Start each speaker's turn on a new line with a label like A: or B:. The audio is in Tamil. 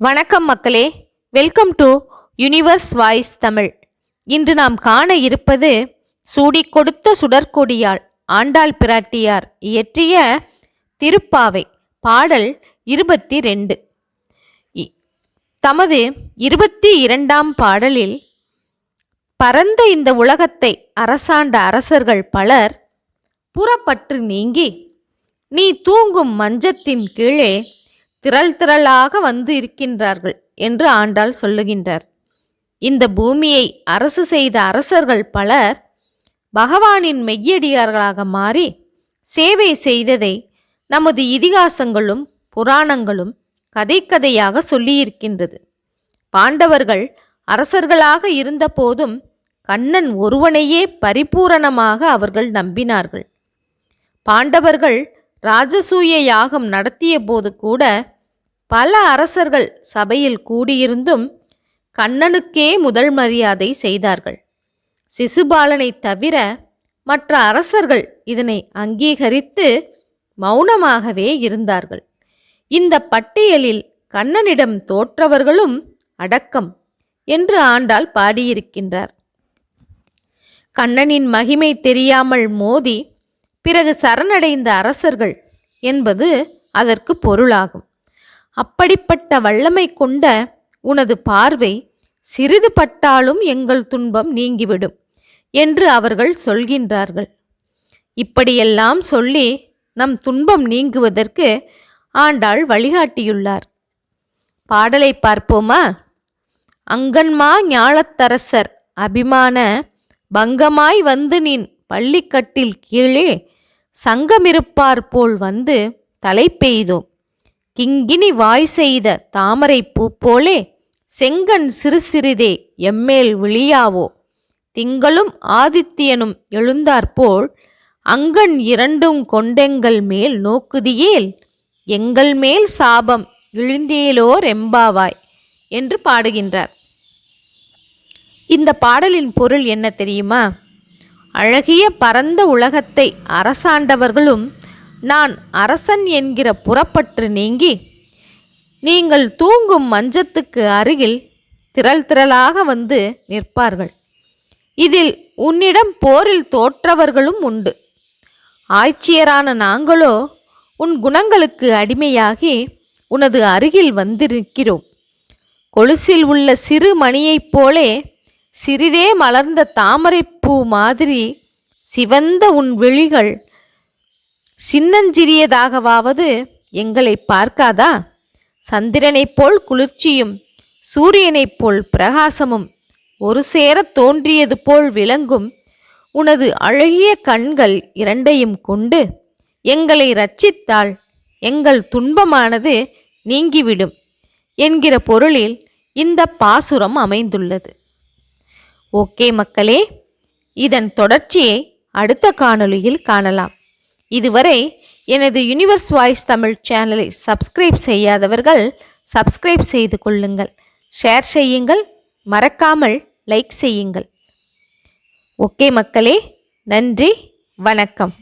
A: வணக்கம் மக்களே, welcome to universe voice Tamil. இன்று நாம் காண இருப்பது சூடிக் கொடுத்த சுடற்கொடியால் ஆண்டாள் பிராட்டியார் இயற்றிய திருப்பாவை பாடல் 22. தமது 22ஆம் பாடலில் பரந்த இந்த உலகத்தை அரசாண்ட அரசர்கள் பலர் புறப்பற்று நீங்கி நீ தூங்கும் மஞ்சத்தின் கீழே திரள் திரளாக வந்து இருக்கின்றார்கள் என்று ஆண்டாள் சொல்லுகின்றார். இந்த பூமியை அரசு செய்த அரசர்கள் பலர் பகவானின் மெய்யடியார்களாக மாறி சேவை செய்ததை நமது இதிகாசங்களும் புராணங்களும் கதை கதையாக சொல்லியிருக்கின்றது. பாண்டவர்கள் அரசர்களாக இருந்த போதும் கண்ணன் ஒருவனையே பரிபூரணமாக அவர்கள் நம்பினார்கள். பாண்டவர்கள் ராஜசூய யாகம் நடத்திய போது கூட பல அரசர்கள் சபையில் கூடியிருந்தும் கண்ணனுக்கே முதல் மரியாதை செய்தார்கள். சிசுபாலனை தவிர மற்ற அரசர்கள் இதனை அங்கீகரித்து மௌனமாகவே இருந்தார்கள். இந்த பட்டியலில் கண்ணனிடம் தோற்றவர்களும் அடக்கம் என்று ஆண்டாள் பாடியிருக்கின்றார். கண்ணனின் மகிமை தெரியாமல் மோதி பிறகு சரணடைந்த அரசர்கள் என்பது அதற்கு பொருளாகும். அப்படிப்பட்ட வல்லமை கொண்ட உனது பார்வை சிறிது பட்டாலும் எங்கள் துன்பம் நீங்கிவிடும் என்று அவர்கள் சொல்கின்றார்கள். இப்படியெல்லாம் சொல்லி நம் துன்பம் நீங்குவதற்கு ஆண்டாள் வழிகாட்டியுள்ளார். பாடலை பார்ப்போமா? அங்கன்மா ஞாலத்தரசர் அபிமான பங்கமாய் வந்து நின் பள்ளிக்கட்டில் கீழே சங்கமிருப்பார் போல் வந்து தலை பெய்தோம். கிங்கினி வாய் செய்த தாமரை பூ போலே செங்கன் சிறு சிறிதே எம்மேல் விழியாவோ. திங்களும் ஆதித்யனும் எழுந்தாற்போல் அங்கன் இரண்டும் கொண்டெங்கள் மேல் நோக்குதியேல் எங்கள் மேல் சாபம் இழிந்தேலோர் எம்பாவாய் என்று பாடுகின்றார். இந்த பாடலின் பொருள் என்ன தெரியுமா? அழகிய பரந்த உலகத்தை அரசாண்டவர்களும் நான் அரசன் என்கிற புறப்பற்று நீங்கி நீங்கள் தூங்கும் மஞ்சத்துக்கு அருகில் திரள் திரளாக வந்து நிற்பார்கள். இதில் உன்னிடம் போரில் தோற்றவர்களும் உண்டு. ஆட்சியரான நாங்களோ உன் குணங்களுக்கு அடிமையாகி உனது அருகில் வந்து நிற்கிறோம். கொலுசில் உள்ள சிறு மணியைப் போலே சிறிதே மலர்ந்த தாமரைப்பூ மாதிரி சிவந்த உன் விழிகள் சின்னஞ்சிறியதாகவாவது எங்களை பார்க்காதா? சந்திரனைப் போல் குளிர்ச்சியும் சூரியனைப் போல் பிரகாசமும் ஒரு சேர தோன்றியது போல் விளங்கும் உனது அழகிய கண்கள் இரண்டையும் கொண்டு எங்களை இரட்சித்தால் எங்கள் துன்பமானது நீங்கிவிடும் என்கிற பொருளில் இந்த பாசுரம் அமைந்துள்ளது. ஓகே மக்களே, இதன் தொடர்ச்சியை அடுத்த காணொளியில் காணலாம். இதுவரை எனது யுனிவர்ஸ் வாய்ஸ் தமிழ் சேனலை சப்ஸ்கிரைப் செய்யாதவர்கள் சப்ஸ்கிரைப் செய்து கொள்ளுங்கள், ஷேர் செய்யுங்கள், மறக்காமல் லைக் செய்யுங்கள். ஓகே மக்களே, நன்றி, வணக்கம்.